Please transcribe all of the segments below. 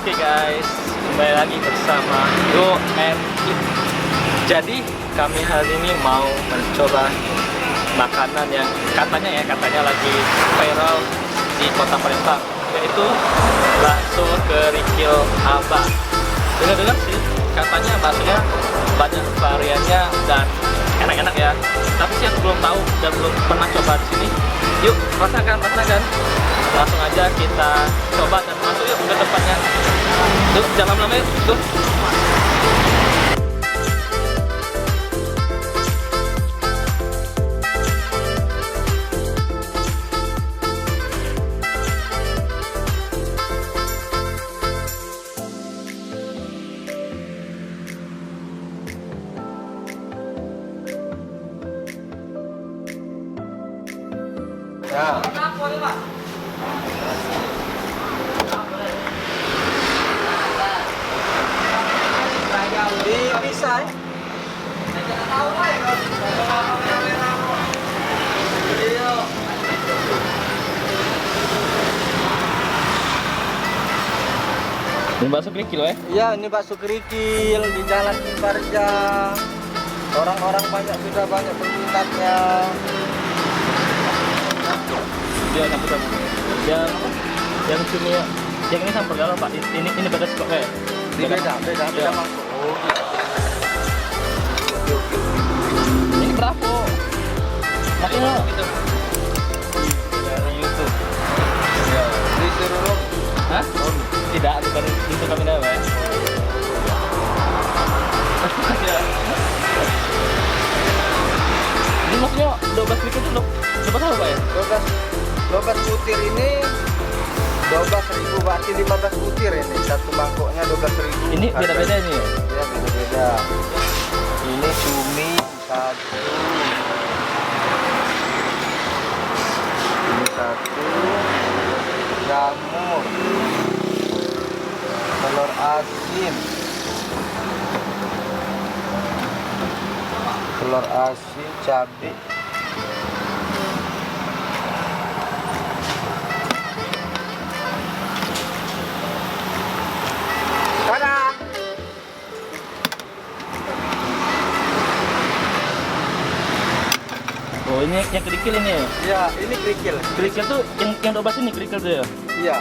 Oke guys, kembali lagi bersama Go and Eat. Jadi kami hari ini mau mencoba makanan yang katanya lagi viral di kota Palembang, yaitu bakso kerikil abang. Dengar sih, katanya baksonya banyak variannya dan enak-enak ya. Tapi sih aku belum tahu dan belum pernah coba di sini. Yuk, rasakan. Langsung aja kita coba dan masuk yuk ke tempatnya. Yuk, jangan lama-lama yuk. Tuh. Ya. Bisa ya? Ini bakso kerikil ya? Iya, ini bakso kerikil di Jalan Timbarja. Orang-orang sudah banyak berminatnya. Dia campur yang sini yang ini campur galau Pak. Ini beda kok kayak. Beda mangkok. Ini berapa? Makanya Gitu. dari YouTube. Ya, disuruh. Hah? Tidak, bukan itu kami nama ya. Ini maksudnya 12 ribu itu 12 apa Pak ya? 12 butir ini 12.000, berarti 15 butir ini. Satu mangkoknya 12.000. Ini beda-beda ini ya? Ya, beda-beda. Ini cumi satu. Ini satu. Jamur. Telur asin. Telur asin, cabai. Oh, ini yang kerikil ini ya? Ya, ini kerikil. Kerikil tuh yang 12 ini kerikil tuh ya? Iya,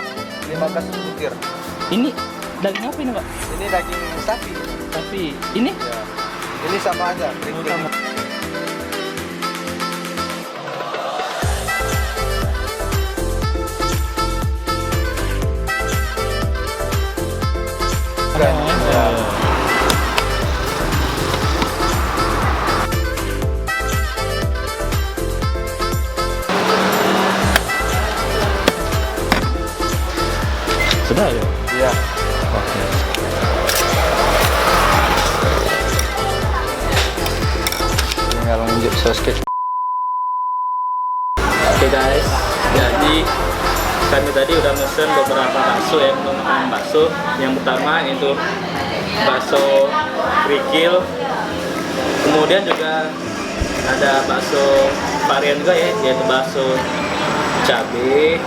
15 butir. Ini daging apa ini Pak? Ini daging sapi. Tapi ini? Ya. Ini sama aja, kerikil. Sama. Ya. Sudah ya? Iya. Oke. Tinggal nunjuk saus kecap. Oke guys, jadi kami tadi udah mesen beberapa bakso ya, makanan bakso. Yang pertama itu bakso kerikil, kemudian juga ada bakso varian juga ya, yaitu bakso cabai,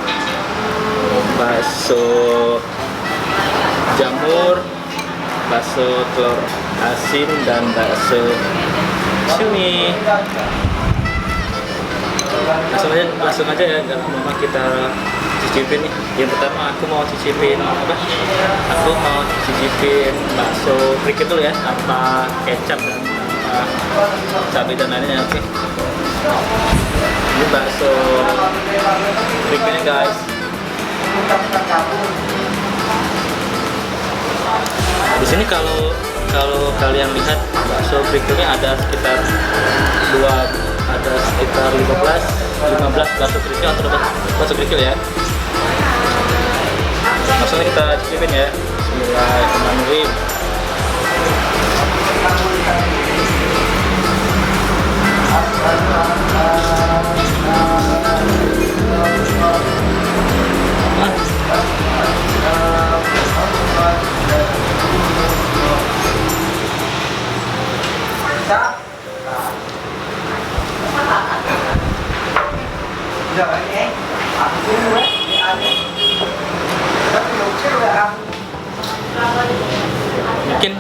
bakso jamur, bakso telur asin, dan bakso cumi. Langsung aja ya, gak lama kita cicipin nih. Yang pertama aku mau cicipin apa? Aku mau cicipin bakso kerikil dulu ya, tanpa kecap dan tanpa cabai dan lainnya. Oke. Ini bakso kerikilnya guys. Di sini kalau kalian lihat bakso kerikilnya ada sekitar 15 bakso kerikil atau bakso kerikil ya. Langsung kita cicipin ya. Bismillahirrahmanirrahim. Mungkin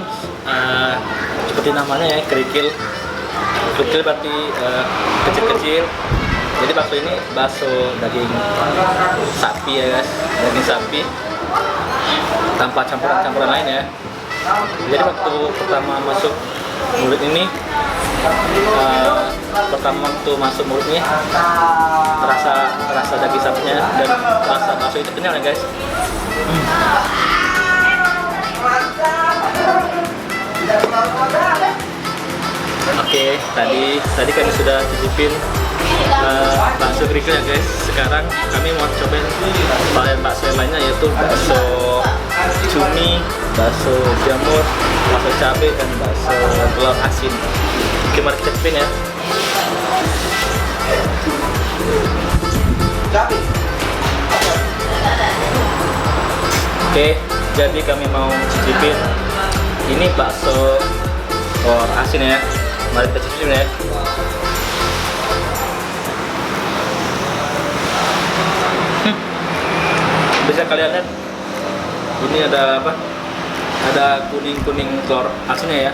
seperti namanya ya, kerikil. Kerikil berarti kecil-kecil. Jadi bakso ini bakso daging sapi ya guys, daging sapi tanpa campuran-campuran lain ya. Jadi waktu pertama masuk mulut ini, terasa daging sapinya dan rasa bakso itu kenyal ya guys. Oke, tadi kami sudah cicipin bakso kerikil ya guys. Sekarang kami mau cobain varian bakso yang lainnya, yaitu bakso cumi, bakso jamur, bakso cabai, dan bakso telur asin. Oke, mari kita cicipin ya. Oke, jadi kami mau cicipin ini bakso telur asin ya. Mari kita cicipin ya. Bisa kalian lihat, ini ada apa? Ada kuning-kuning telur asinnya ya.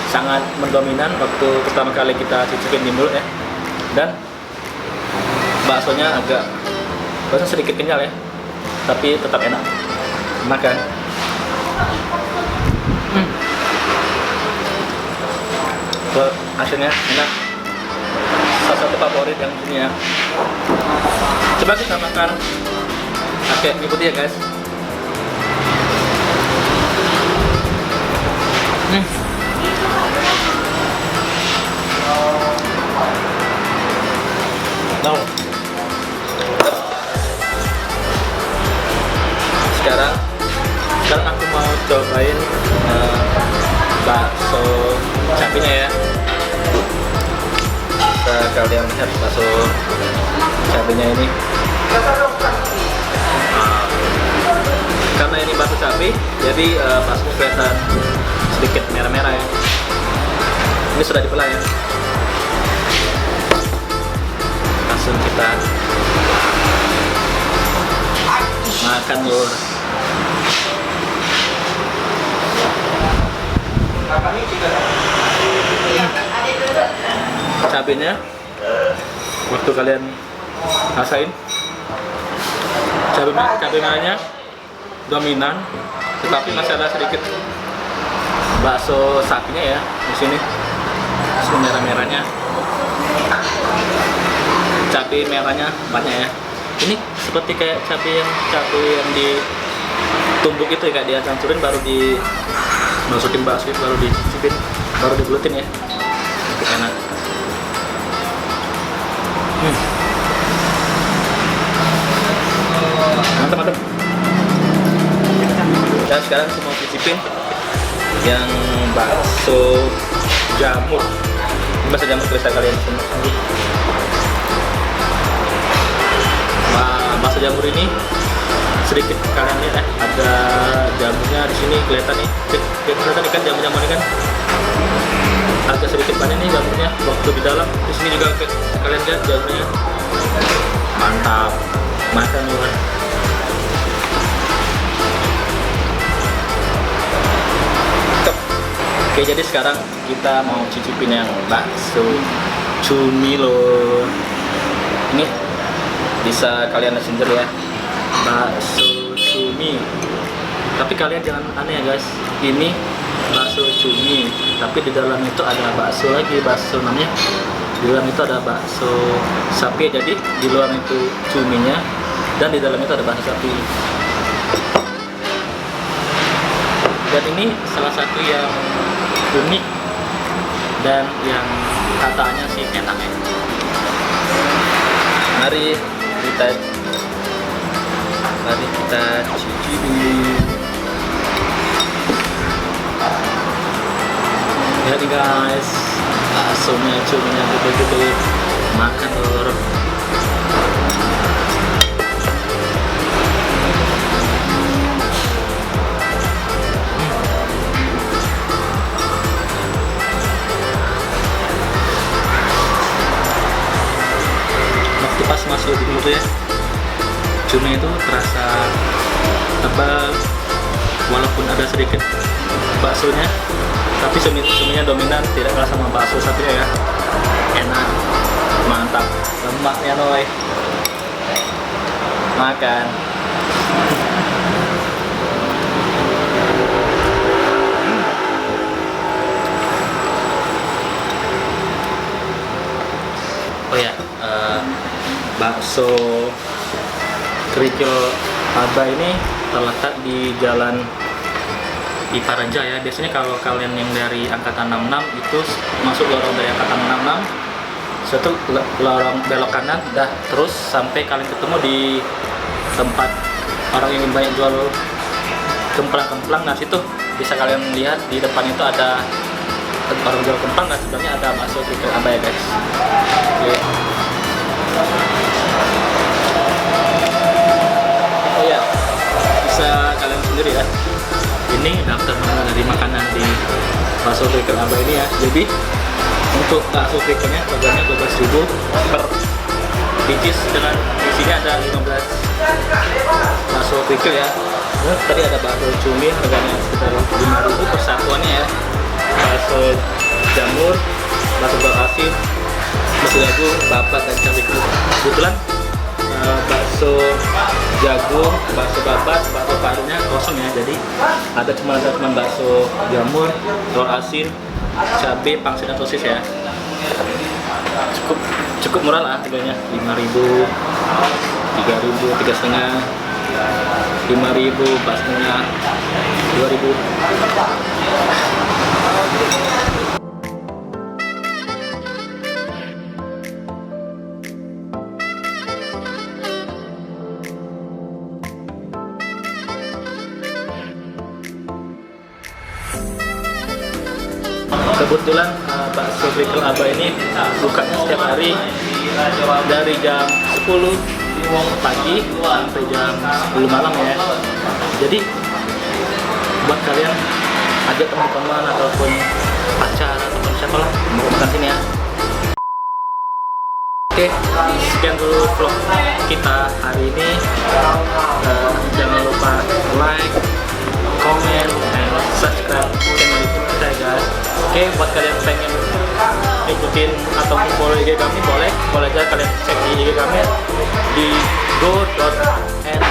Sangat mendominan waktu pertama kali kita cicipin di mulut ya. Dan baksonya sedikit kenyal ya, tapi tetap enak makan. Telur asinnya enak, salah satu favorit yang sini ya. Coba kita makan. Oke, ikuti ya guys. Sekarang aku mau cobain bakso cabenya ya. Bisa kalian lihat bakso cabenya ini. Karena ini bakso cabai, jadi baksonya kelihatan sedikit merah-merah ya. Ini sudah dibelah ya. Langsung kita makan lur. Cabenya, waktu kalian rasain, cabai merahnya dominan, tetapi masih ada sedikit bakso sapinya ya di sini. Merah-merahnya, cabai merahnya banyak ya. Ini seperti kayak cabai yang ditumbuk itu ya, kayak dia campurin baru dimasukin bakso, baru dicicipin, baru digelutin ya. Enak. Mantap. Dan sekarang saya mau cicipin yang bakso jamur. Ini bakso jamur bisa kalian semua. Bakso jamur ini sedikit kalian lihat ada jamurnya di sini, kelihatan nih. Kelihatan ikan jamur-jamur ini kan agak sedikit banyak nih jamurnya. Waktu di dalam di sini juga kalian lihat jamurnya. Mantap, makan luar. Oke, jadi sekarang kita mau cicipin yang bakso cumi loh. Ini bisa kalian lihat sendiri ya, bakso cumi. Tapi kalian jangan aneh ya guys, ini bakso cumi, tapi di dalam itu ada bakso lagi, bakso namanya. Di dalam itu ada bakso sapi, jadi di luar itu cuminya dan di dalam itu ada bakso sapi. Dan ini salah satu yang unik dan yang katanya sih enak ya. Mari kita cicipin. Jadi guys, baksonya cuminya gede-gede, makan lor. Pas masuk di mulut ya, cumi itu terasa tebal, walaupun ada sedikit baksonya, tapi suminya dominan, tidak kalah sama bakso satunya ya. Enak, mantap, lemaknya noy. Makan. Oh ya, bakso kerikil Aba ini terletak di Jalan Iparaja ya. Biasanya kalau kalian yang dari angkatan 66 itu masuk lorong dari angkatan 66, suatu lorong belok kanan, dah terus sampai kalian ketemu di tempat orang yang banyak jual kemplang-kemplang. Nah situ bisa kalian lihat di depan itu ada orang jual kemplang, dan sebenarnya ada bakso kerikil Aba ya guys. Oke. Oh ya, bisa kalian sendiri ya. Ini daftar menu dari makanan di bakso kerikil Aba ini ya. Jadi untuk bakso kerikilnya harganya 12.000 per biji, dengan di sini ada 15 bakso kerikil ya. Nah, tadi ada bakso cumi harganya sekitar 5.000 per satuannya ya. Bakso jamur, bakso asin, bakso jagung, babat dan cabai kerupuk. Kebetulan bakso jagung, bakso babat, bakso parunya kosong ya. Jadi ada cuma bakso jamur, telur asin, cabai, pangsit dan sosis ya. Cukup murah lah harganya, 5.000, 3.000, 3,5, 5.000, 4,5, 2.000. Kebetulan bakso kerikil Aba ini bukanya setiap hari dari jam 10 pagi sampai jam 10 malam ya. Jadi buat kalian ajak teman-teman ataupun pacar ataupun siapa lah mau makan sini ya. Oke, sekian dulu vlog kita hari ini. Jangan lupa like, comment, and subscribe channel YouTube kita ya guys. Oke, buat kalian pengen ikutin ataupun follow IG kami, boleh aja kalian cek di IG kami di go.and.it.